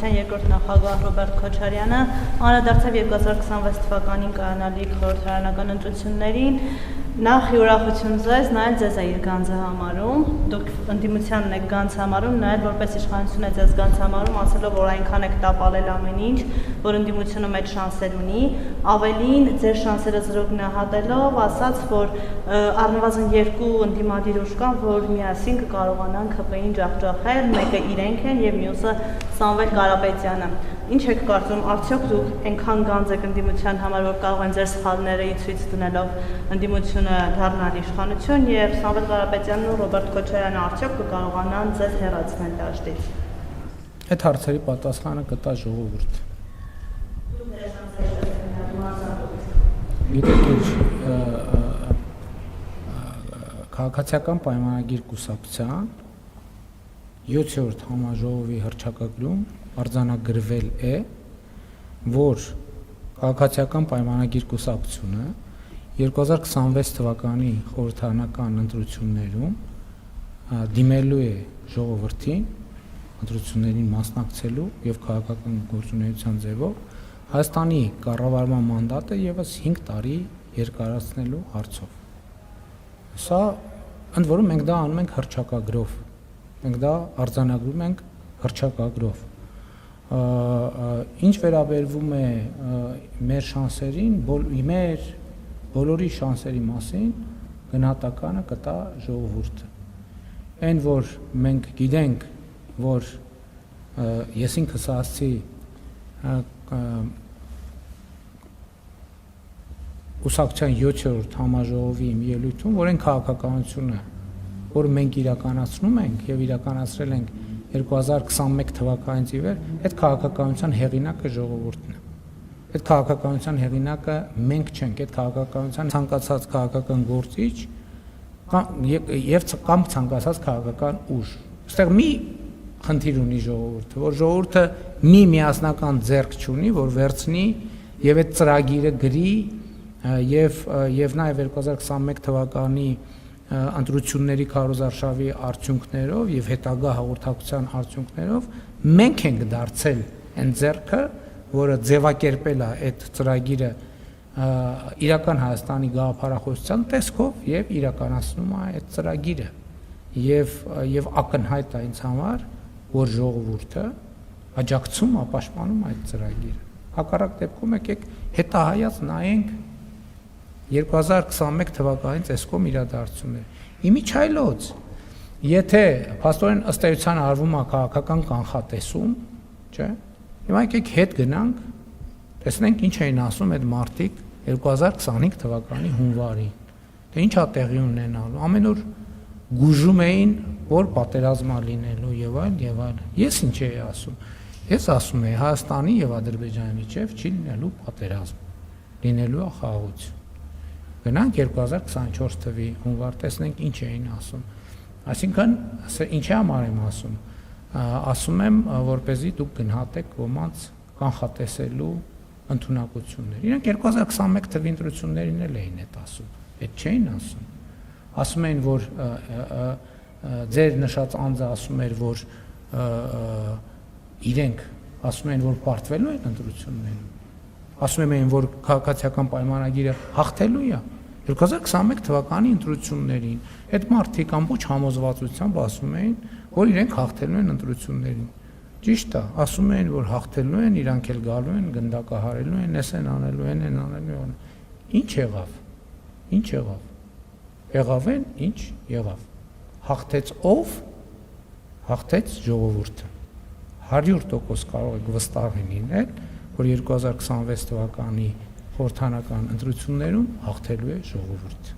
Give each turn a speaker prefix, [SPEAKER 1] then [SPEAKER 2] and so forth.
[SPEAKER 1] Հանրապետության երկրորդ նախագահ Ռոբերտ Քոչարյանը անդրադարձավ 2026 թվականին կայանալիք խորհրդարանական ընտրություններին, նախ ուրախություն ձեզ, նայել ձեզ է իր գանձը համարում, դուք ընդդիմությանն եք գանձ համարում, նայել որպես իշխանություն է ձեզ գանձ համարում, ասելով, որ այնքան եք տապալել ամեն ինչ, որ ընդդիմությունը մեծ շանսեր ունի, ավելին ձեր շանսերը զրո գնահատելով, ասաց, որ առնվազն երկու ընդդիմադիր ուժ կան, որ միասին կկարողանան ՔՊ-ին ջախջախել, մեկը իրենք են եւ մյուսը Սամվել Կարապետյանը։ Ինչ եք կարծում, արդյոք դուք այնքան գանձ եք ընդդիմության համար, որ կարող են ձեր սխալները ցույց դնելով ընդդիմությունը դառնալ իշխանություն եւ Սամվել Կարապետյանն ու Ռոբերտ Քոչարյանը արդյոք կկարողանան ձեզ հեռացնել դաշտից։
[SPEAKER 2] Այդ հարցերի պատասխանը կտա ժողովուրդը։ Գիտեք, քաղաքացիական պայմանագիր կուսակցության 7-րդ համաժողովի հռչակագրում արձանագրվել է, որ քաղաքացիական պայմանագիր կուսակցությունը 2026 թվականի խորհրդարանական ընտրություններում դիմելու է ժողովրդին ընտրություններին մասնակցելու եւ քաղաքական գործունեության ձևով Հայաստանի կառավարման մանդատը եւս 5 տարի երկարացնելու հարցով։ Սա ընդ որում մենք դա անում ենք հռչակագրով։ Մենք դա արձանագրում ենք հռչակագրով։ Ինչ վերաբերվում է մեր շանսերին, մեր բոլորի շանսերի մասին գնահատականը կտա ժողովուրդը։ Այն որ մենք գիտենք, որ ես ինքս ասացի կուսակցության 7-րդ համաժողովի իմ ելույթում, որ այն քաղաքականությունը, որ մենք իրականացնում ենք եւ իրականացրել ենք 2021 թվականից ի վեր, այդ քաղաքականության հեղինակը ժողովուրդն է։ Այդ քաղաքականության հեղինակը մենք չենք, այդ քաղաքականության ցանկացած քաղաքական գործիչ կամ ցանկացած քաղաքական ուժ։ Այստեղ մի խնդիր ունի ժողովուրդը, որ ժողովուրդը մի միասնական ձեռք չունի, որ վերցնի եւ այդ ծրագիրը գրի եւ նաեւ 2021 թվականի ընտրությունների քարոզարշավի արդյունքներով եւ հետագա հաղորդակցության արդյունքներով մենք ենք դարձել այն ձեռքը, որը ձևակերպել է այդ ծրագիրը իրական Հայաստանի գաղափարախոսության տեսքով եւ իրականացնում է այդ ծրագիրը եւ ակնհայտ է ինձ համար, որ ժողովուրդը աջակցում է, պաշտպանում այդ ծրագիրը։ Հակառակ դեպքում եկեք հետահայաց նայենք 2021 թվականից այսքոմ իրադարձություններ։ Իմիջայլոց, եթե փաստորեն ըստ էության արվում է քաղաքական կանխատեսում, չէ՞։ Հիմա եկեք հետ գնանք, տեսնենք ինչ էին ասում այդ մարդիկ 2025 թվականի հունվարին։ Թե ինչ է տեղի ունենալու։ Ամեն օր գուժում էին, որ պատերազմ է լինելու եւ այլ եւ այլ։ Ես ինչ էի ասում։ Ես ասում եի Հայաստանի եւ Ադրբեջանի միջեւ չի լինելու պատերազմ։ Լինելու է խաղաղություն։ Գնանք 2024 թվականի հունվար, տեսնենք ինչ էին ասում։ Այսինքն ինչի համար եմ ասում։ Ասում եմ, որպեսզի դուք գնահատեք ոմանց կանխատեսելու ընդունակություններ։ Իրանք 2021 թվականի ընտրություններին էլ էին այդ ասում։ Այդ չէին ասում։ Ասում էին, որ ձեր նշած անձը ասում էր, որ իրենք ասում են, որ պարտվելու են ընտրություններում։ Ասում են, որ քաղաքացիական պայմանագիրը հաղթելու է 2021 թվականի ընտրություններին։ Այդ մարդիկ ամբողջ համոզվածությամբ ասում էին, որ իրենք հաղթելու են ընտրություններին։ Ճիշտ է, ասում էին, որ հաղթելու են, իրանք էլ գալու են, գնդակահարելու են, էս են անելու են, են անելու են։ Ինչ եղավ։ Ինչ եղավ։ Եղավ են, ինչ եղավ։ Հաղթեց ով։ Հաղթեց ժողովուրդը։ 100% կարող եք վստահ լինել, որ 2026 թվականի խորհրդարանական ընտրություններում հաղթելու է ժողովուրդը։